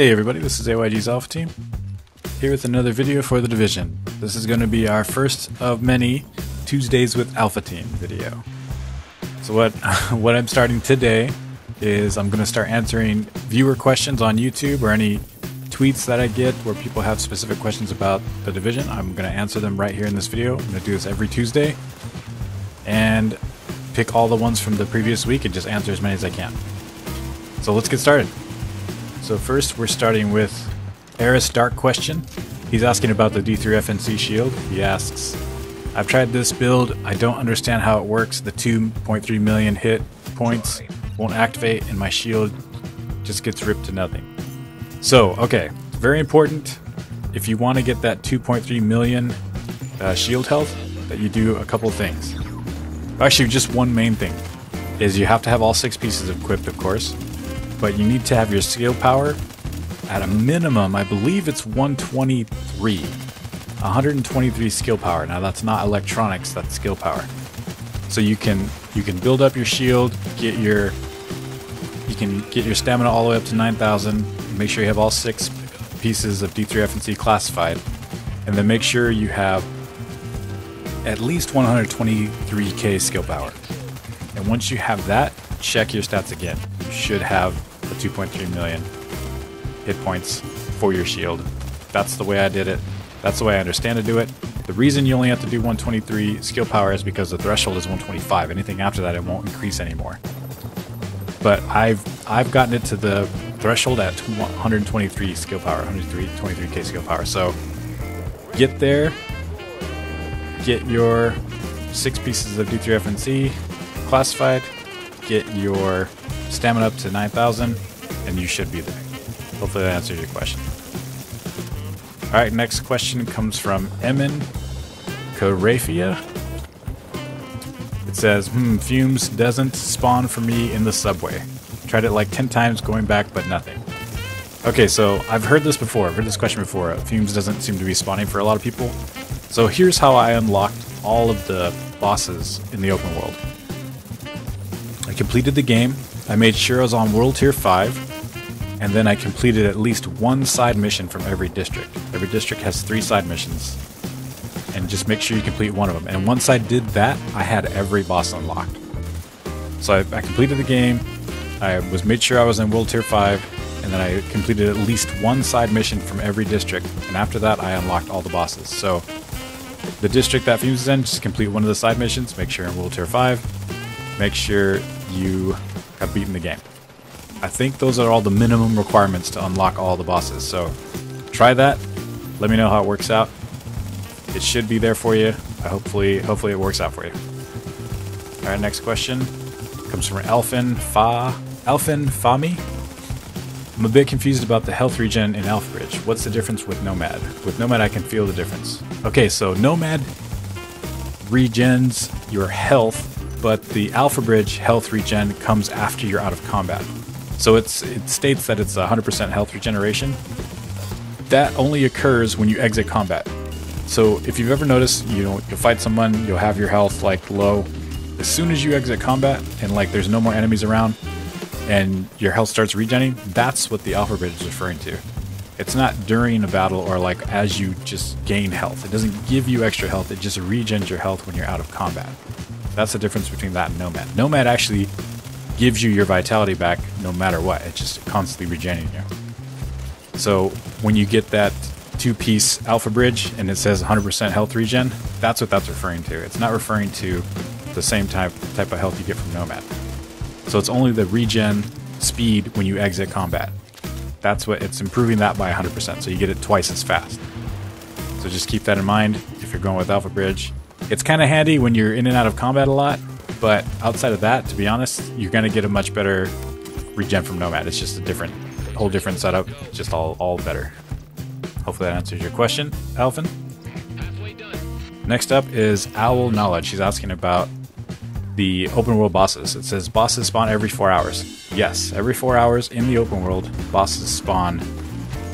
Hey everybody, this is AYG's Alphateam, here with another video for the Division. This is going to be our first of many Tuesdays with Alphateam video. So what I'm starting today is I'm going to start answering viewer questions on YouTube or any tweets that I get where people have specific questions about the Division. I'm going to answer them right here in this video. I'm going to do this every Tuesday and pick all the ones from the previous week and just answer as many as I can. So let's get started. So first we're starting with Eris Dark Question. He's asking about the D3 Fnc Shield. He asks, I've tried this build, I don't understand how it works. The 2.3 million hit points won't activate and my shield just gets ripped to nothing. So, okay, very important if you want to get that 2.3 million shield health that you do a couple things. Actually, just one main thing is you have to have all 6 pieces equipped, of course. But you need to have your skill power at a minimum, I believe it's 123 skill power. Now that's not electronics, that's skill power. So you can build up your shield, you can get your stamina all the way up to 9,000. Make sure you have all 6 pieces of D3 Fnc classified, and then make sure you have at least 123k skill power. And once you have that, check your stats again. You should have the 2.3 million hit points for your shield. That's the way I did it. That's the way I understand to do it. The reason you only have to do 123 skill power is because the threshold is 125. Anything after that, it won't increase anymore. But I've gotten it to the threshold at 123 skill power, 123k skill power. So get there, get your 6 pieces of D3 Fnc classified, get your stamina up to 9,000, and you should be there. Hopefully that answers your question. Alright, next question comes from Emin Karafia. It says, Fumes doesn't spawn for me in the subway. Tried it like 10 times going back, but nothing. Okay, so I've heard this before. I've heard this question before. Fumes doesn't seem to be spawning for a lot of people. So here's how I unlocked all of the bosses in the open world. I completed the game. I made sure I was on World Tier 5, and then I completed at least 1 side mission from every district. Every district has 3 side missions, and just make sure you complete one of them. And once I did that, I had every boss unlocked. So I completed the game, I made sure I was in World Tier 5, and then I completed at least 1 side mission from every district, and after that I unlocked all the bosses. So the district that Fumes is in, just complete one of the side missions, make sure you're in World Tier 5, make sure you have beaten the game. I think those are all the minimum requirements to unlock all the bosses. So try that. Let me know how it works out. It should be there for you. Hopefully it works out for you. All right, next question comes from Alphin Fami. I'm a bit confused about the health regen in Alpha Bridge. What's the difference with Nomad? With Nomad, I can feel the difference. Okay, so Nomad regens your health, but the Alpha Bridge health regen comes after you're out of combat. So it states that it's 100% health regeneration. That only occurs when you exit combat. So if you've ever noticed, you'll fight someone, you'll have your health like low. As soon as you exit combat and like there's no more enemies around and your health starts regenerating, that's what the Alpha Bridge is referring to. It's not during a battle or like as you just gain health. It doesn't give you extra health, it just regens your health when you're out of combat. That's the difference between that and Nomad. Nomad actually gives you your vitality back no matter what. It's just constantly regenerating you. So when you get that 2-piece Alpha Bridge and it says 100% health regen, that's what that's referring to. It's not referring to the same type of health you get from Nomad. So it's only the regen speed when you exit combat. That's what it's improving that by 100%. So you get it twice as fast. So just keep that in mind if you're going with Alpha Bridge. It's kind of handy when you're in and out of combat a lot, but outside of that, to be honest, you're going to get a much better regen from Nomad. It's just a whole different setup, just all better. Hopefully that answers your question, Alvin. Next up is Owl Knowledge. He's asking about the open world bosses. It says bosses spawn every 4 hours. Yes, every 4 hours in the open world, bosses spawn.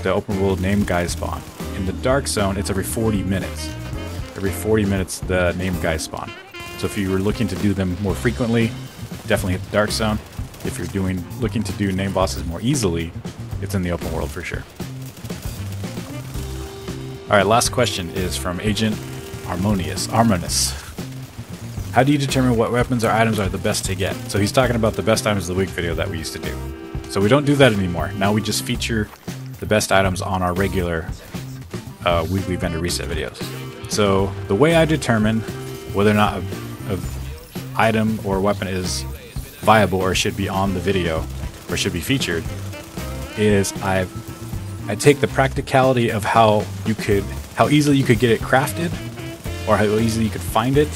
The open world named guys spawn. In the dark zone, it's every 40 minutes. Every 40 minutes, the named guys spawn. So if you were looking to do them more frequently, definitely hit the dark zone. If you're looking to do name bosses more easily, it's in the open world for sure. Alright, last question is from Agent Harmonious. How do you determine what weapons or items are the best to get? So he's talking about the best items of the week video that we used to do. So we don't do that anymore. Now we just feature the best items on our regular weekly vendor reset videos. So the way I determine whether or not a item or weapon is viable or should be on the video or should be featured is I take the practicality of how easily you could get it crafted or how easily you could find it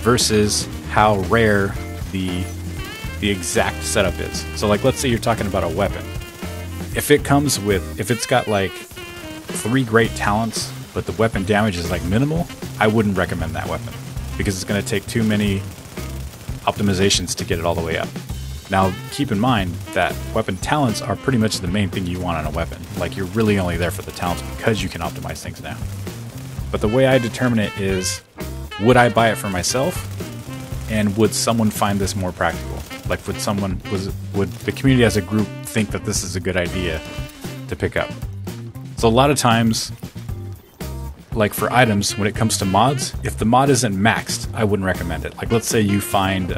versus how rare the exact setup is. So like, let's say you're talking about a weapon. If it's got like 3 great talents, but the weapon damage is like minimal, I wouldn't recommend that weapon because it's going to take too many optimizations to get it all the way up. Now, keep in mind that weapon talents are pretty much the main thing you want on a weapon. Like, you're really only there for the talents because you can optimize things down. But the way I determine it is, would I buy it for myself? And would someone find this more practical? Like, would the community as a group think that this is a good idea to pick up? So a lot of times, like for items, when it comes to mods, if the mod isn't maxed, I wouldn't recommend it. Like, let's say you find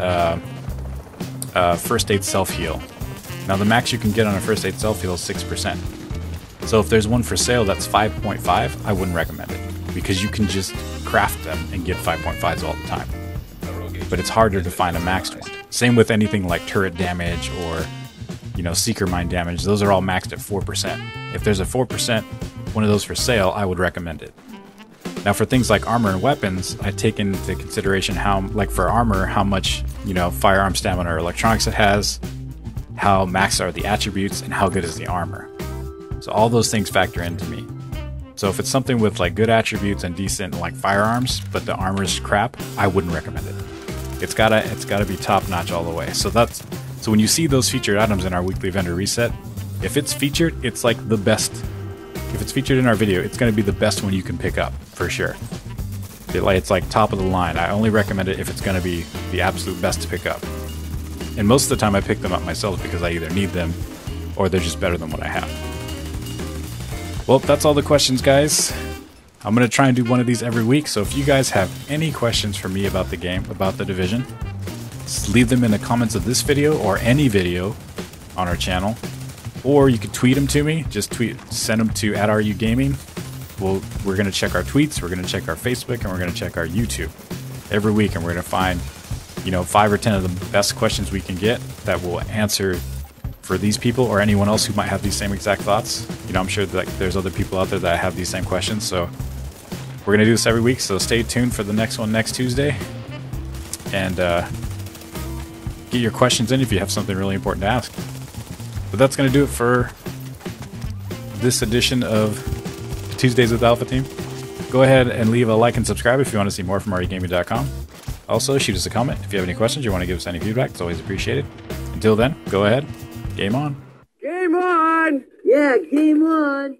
first aid self-heal. Now the max you can get on a first aid self-heal is 6%. So if there's one for sale that's 5.5, I wouldn't recommend it because you can just craft them and get 5.5s all the time. But it's harder to find a maxed one. Same with anything like turret damage or, you know, seeker mine damage. Those are all maxed at 4%. If there's a 4% one of those for sale, I would recommend it. Now for things like armor and weapons, I take into consideration how, like for armor, how much, you know, firearm stamina or electronics it has, how maxed are the attributes, and how good is the armor. So all those things factor into me. So if it's something with like good attributes and decent like firearms, but the armor's crap, I wouldn't recommend it. It's gotta be top notch all the way. So when you see those featured items in our weekly vendor reset, if it's featured, it's like the best. If it's featured in our video, it's going to be the best one you can pick up for sure. It's like top of the line. I only recommend it if it's going to be the absolute best to pick up. And most of the time I pick them up myself because I either need them or they're just better than what I have. Well, that's all the questions, guys. I'm going to try and do one of these every week. So if you guys have any questions for me about the game, about the Division, just leave them in the comments of this video or any video on our channel. Or you can tweet them to me. Just send them to @RUGaming. We're going to check our tweets, we're going to check our Facebook, and we're going to check our YouTube every week, and we're going to find, you know, 5 or 10 of the best questions we can get that will answer for these people or anyone else who might have these same exact thoughts. You know, I'm sure that there's other people out there that have these same questions, so we're going to do this every week, so stay tuned for the next one next Tuesday. And get your questions in if you have something really important to ask. But that's going to do it for this edition of Tuesdays with Alphateam. Go ahead and leave a like and subscribe if you want to see more from RUGaming.com. Also, shoot us a comment if you have any questions or want to give us any feedback. It's always appreciated. Until then, go ahead, game on. Game on! Yeah, game on!